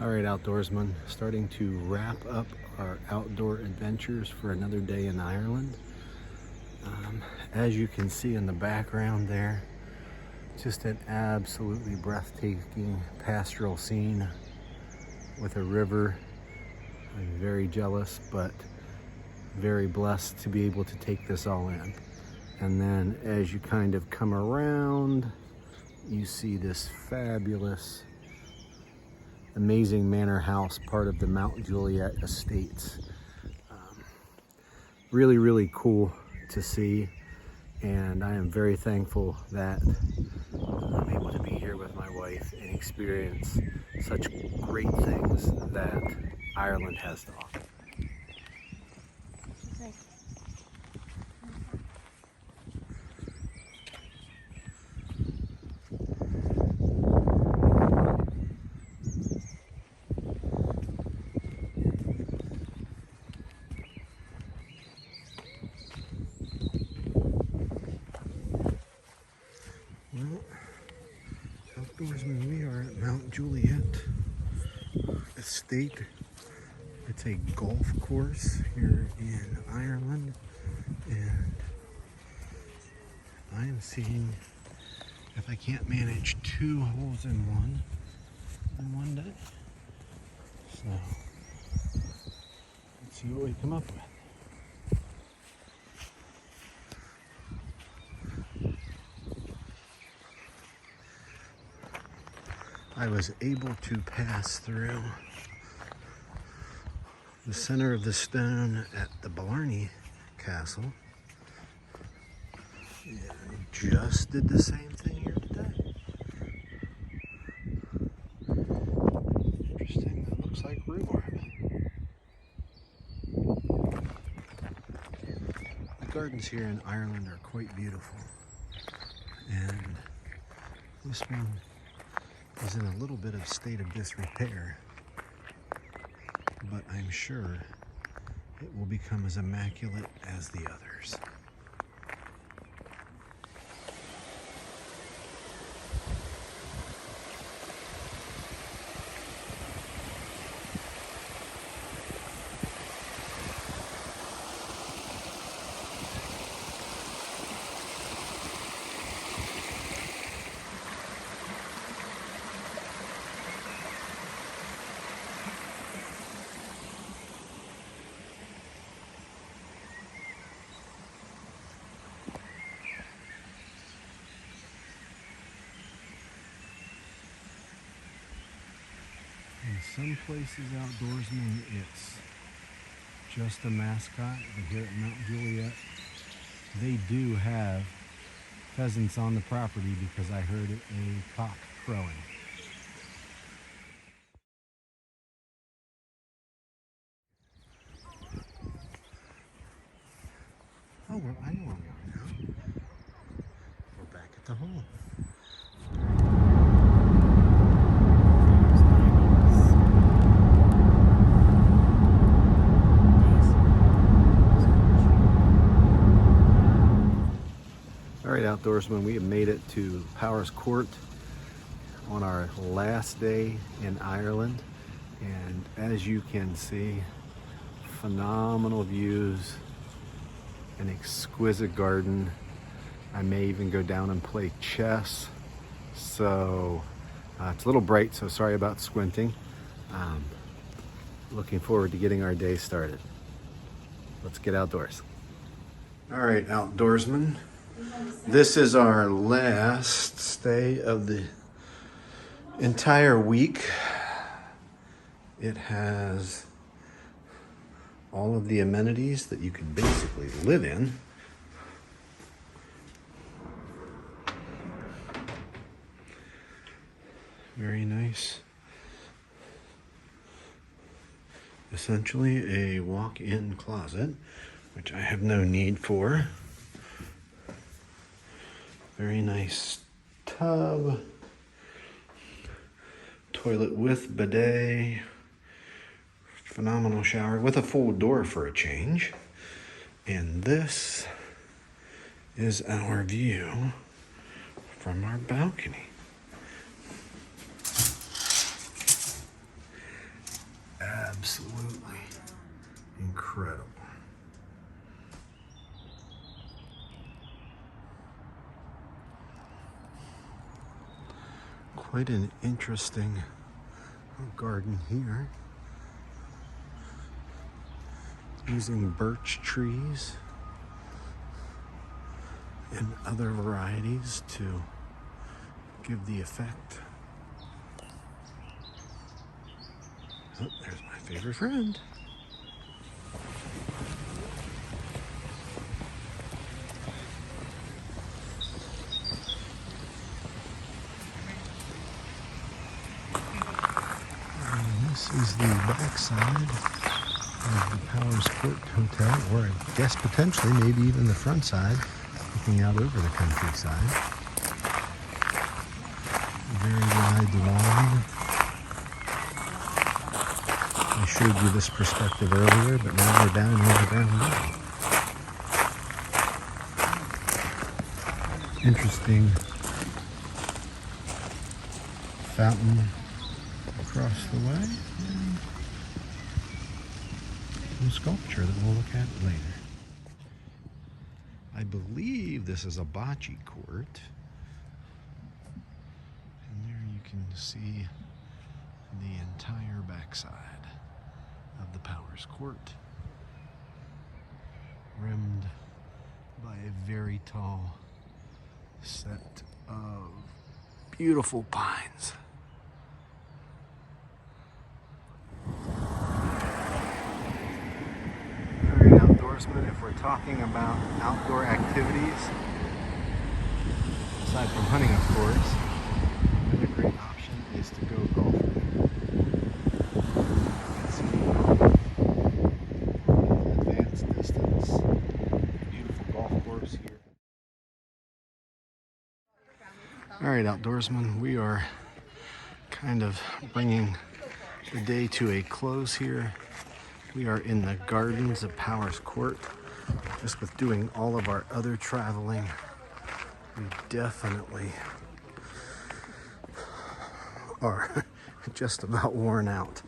All right, outdoorsmen, starting to wrap up our outdoor adventures for another day in Ireland. As you can see in the background there, just an absolutely breathtaking pastoral scene with a river. I'm very jealous, but very blessed to be able to take this all in. And then as you kind of come around, you see this fabulous, amazing manor house, part of the Mount Juliet Estates. Really, really cool to see. And I am very thankful that I'm able to be here with my wife and experience such great things that Ireland has to offer. Well, outdoorsmen, we are at Mount Juliet Estate. It's a golf course here in Ireland, and I am seeing if I can't manage 2 holes in one day. So let's see what we come up with. I was able to pass through the center of the stone at the Blarney Castle, and just did the same thing here today. Interesting, that looks like rhubarb. The gardens here in Ireland are quite beautiful, and this one is in a little bit of state of disrepair, but I'm sure it will become as immaculate as the others. In some places, outdoorsmen, it's just a mascot, but here at Mount Juliet, they do have pheasants on the property because I heard a cock crowing. Oh, well, I know where we are now. We're back at the hole. All right, outdoorsmen, we have made it to Powerscourt on our last day in Ireland. And as you can see, phenomenal views, an exquisite garden. I may even go down and play chess. So it's a little bright, so sorry about squinting. Looking forward to getting our day started. Let's get outdoors. All right, outdoorsmen. This is our last stay of the entire week. It has all of the amenities that you could basically live in. Very nice. Essentially a walk-in closet, which I have no need for. Very nice tub, toilet with bidet, phenomenal shower with a full door for a change. And this is our view from our balcony. absolutely incredible. Quite an interesting garden here, using birch trees and other varieties to give the effect. Oh, there's my favorite friend. This is the backside of the Powerscourt Hotel, or I guess potentially maybe even the front side, looking out over the countryside. Very wide lawn. I showed you this perspective earlier, but now we're down on the ground level. Interesting fountain across the way, and some sculpture that we'll look at later. I believe this is a bocce court, and there you can see the entire backside of the Powerscourt, rimmed by a very tall set of beautiful pines. Very outdoorsman, if we're talking about outdoor activities, aside from hunting of course, another great option is to go golfing. Advanced distance, beautiful golf course here. Alright outdoorsmen, we are kind of bringing the day to a close here. We are in the gardens of Powerscourt. Just with doing all of our other traveling, we definitely are just about worn out.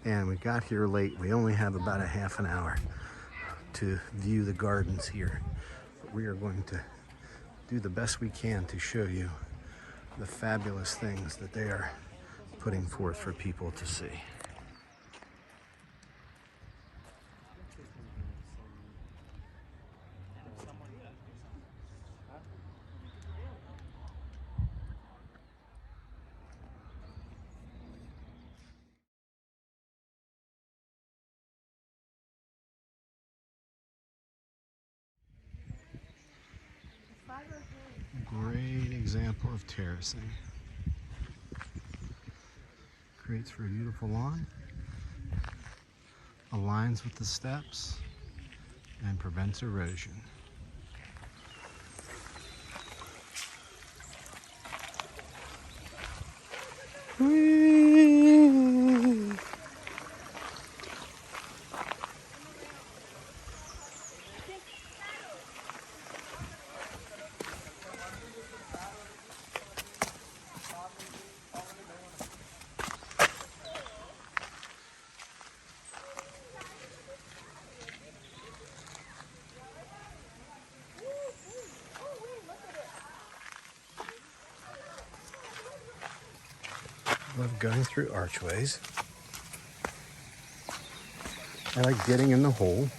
And we got here late. We only have about a half an hour to view the gardens here. But we are going to do the best we can to show you the fabulous things that they are putting forth for people to see. Great example of terracing. Creates for a beautiful lawn, aligns with the steps, and prevents erosion. Love going through archways. I like getting in the hole.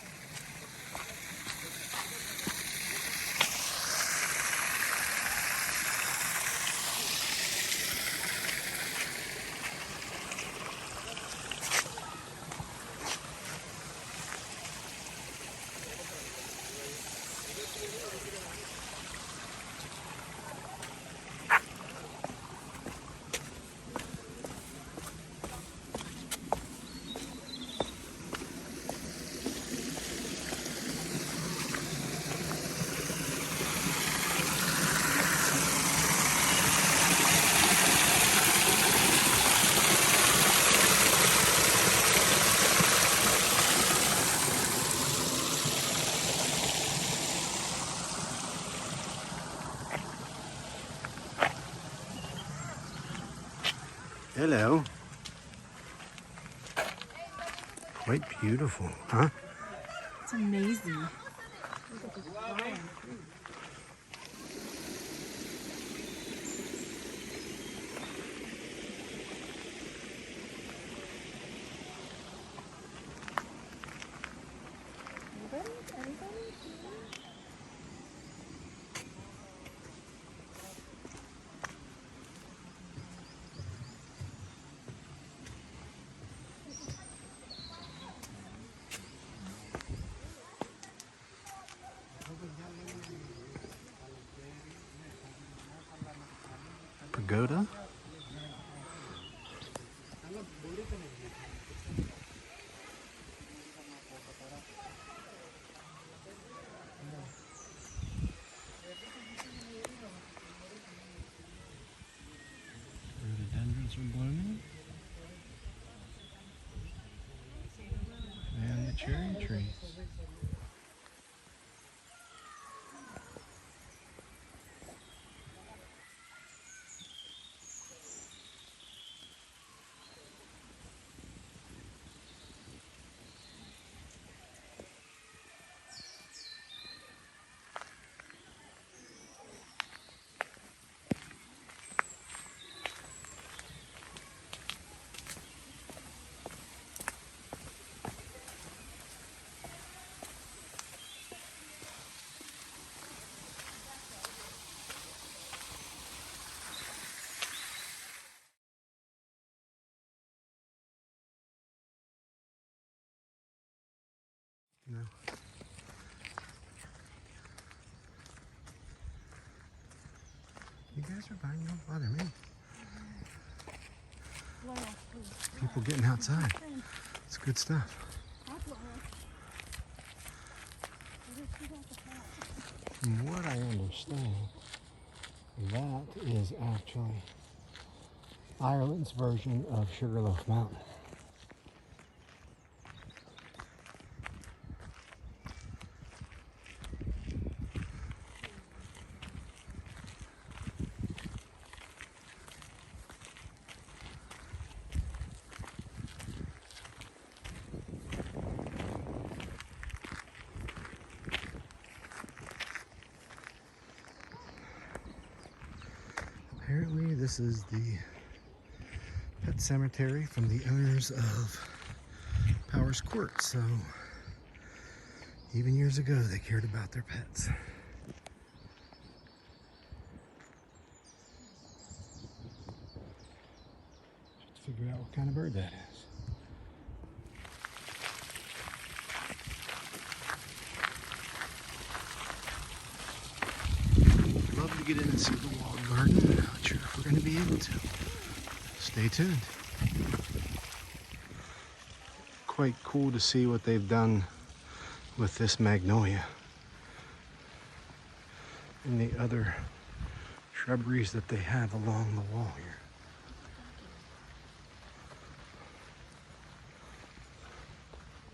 Quite beautiful, huh? It's amazing. Look at this flowering tree. Anybody? Pagoda. Rhododendrons are blooming. And the cherry trees. No. You guys are fine, don't bother me. People getting outside. It's good stuff. From what I understand, that is actually Ireland's version of Sugarloaf Mountain. Apparently this is the pet cemetery from the owners of Powerscourt, so even years ago they cared about their pets. Let's figure out what kind of bird that is. Love to get in and see the walled garden. Not sure if we're going to be able to. Stay tuned. Quite cool to see what they've done with this magnolia and the other shrubberies that they have along the wall here.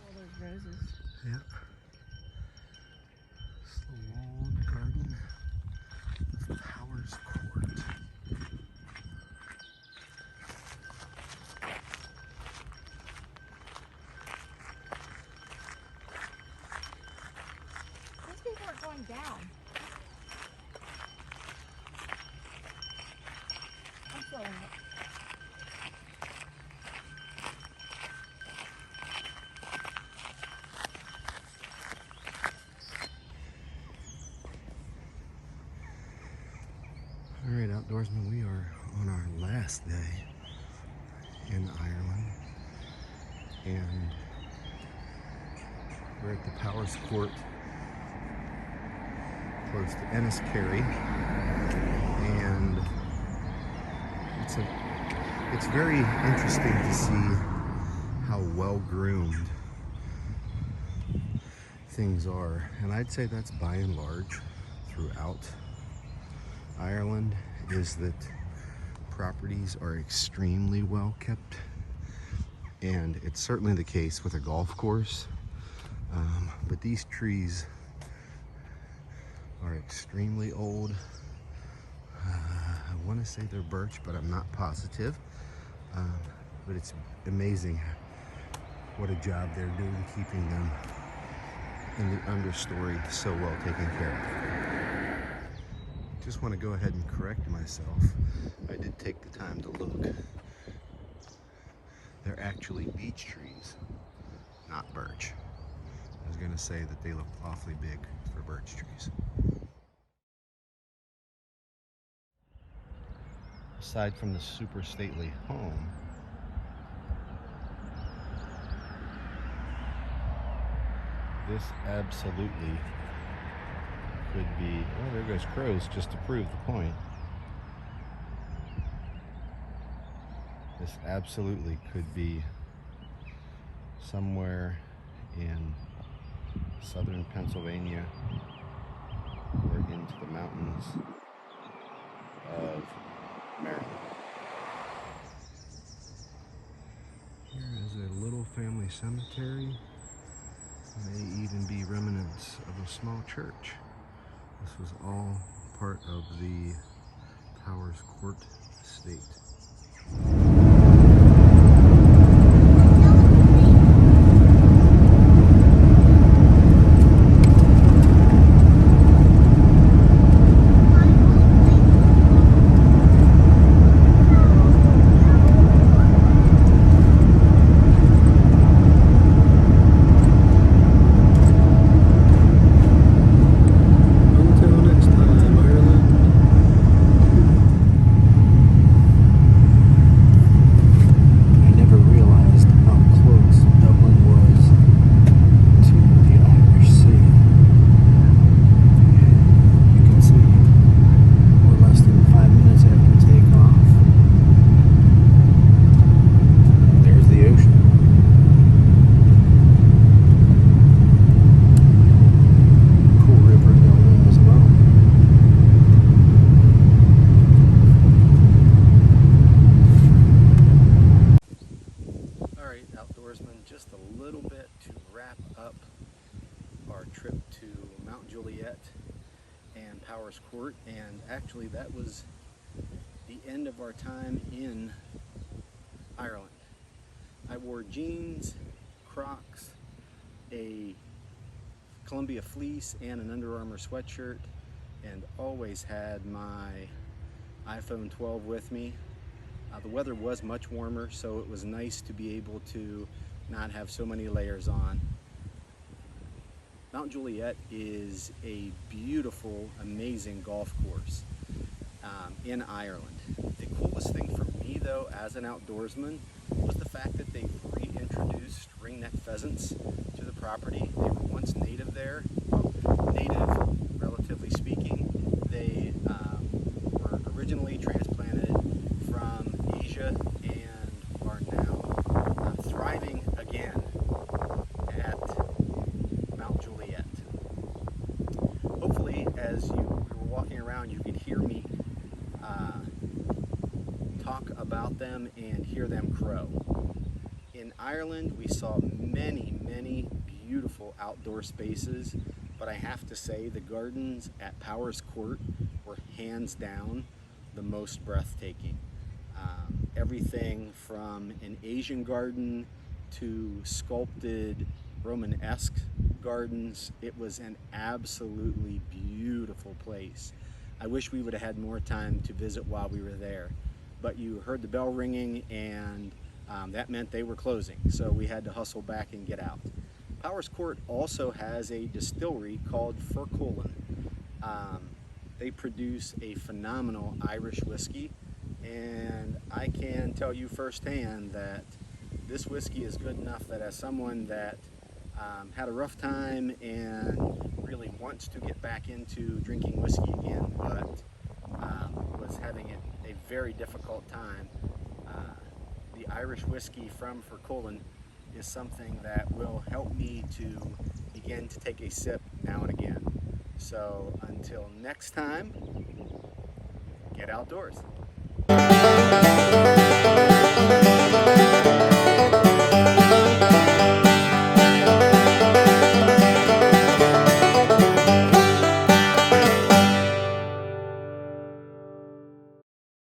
All those roses. Yeah. It's the walled garden of Powerscourt. These people aren't going down. I'm going up. All right, outdoorsmen, we are on our last day in Ireland, and we're at the Powerscourt close to Enniskerry, and it's very interesting to see how well groomed things are, and I'd say that's by and large throughout Ireland, is that properties are extremely well kept, and it's certainly the case with a golf course, but these trees are extremely old. I want to say they're birch, but I'm not positive, but it's amazing what a job they're doing keeping them in the understory so well taken care of. Just want to go ahead and correct myself. I did take the time to look. They're actually beech trees, not birch. I was going to say that they look awfully big for birch trees. Aside from the super stately home, this absolutely could be, oh, there goes crows just to prove the point. This absolutely could be somewhere in southern Pennsylvania or into the mountains of Maryland. Here is a little family cemetery. May even be remnants of a small church. This was all part of the Powerscourt Estate. Just a little bit to wrap up our trip to Mount Juliet and Powerscourt, and actually that was the end of our time in Ireland. I wore jeans, Crocs, a Columbia fleece, and an Under Armour sweatshirt, and always had my iPhone 12 with me. The weather was much warmer, so it was nice to be able to not have so many layers on. Mount Juliet is a beautiful, amazing golf course in Ireland. The coolest thing for me, though, as an outdoorsman, was the fact that they've reintroduced ringneck pheasants to the property. They were once native there. Well, native, relatively speaking. They were originally transplanted from Asia and are now thriving again at Mount Juliet. Hopefully, as you were walking around, you could hear me talk about them and hear them crow. In Ireland, we saw many, many beautiful outdoor spaces, but I have to say the gardens at Powerscourt were hands down the most breathtaking. Everything from an Asian garden to sculpted Romanesque gardens. It was an absolutely beautiful place. I wish we would have had more time to visit while we were there, but you heard the bell ringing, and that meant they were closing, so we had to hustle back and get out. Powerscourt also has a distillery called Furcullen. They produce a phenomenal Irish whiskey, and I can tell you firsthand that this whiskey is good enough that as someone that had a rough time and really wants to get back into drinking whiskey again, but was having a very difficult time, the Irish whiskey from Furcullen is something that will help me to begin to take a sip now and again. So until next time, get outdoors.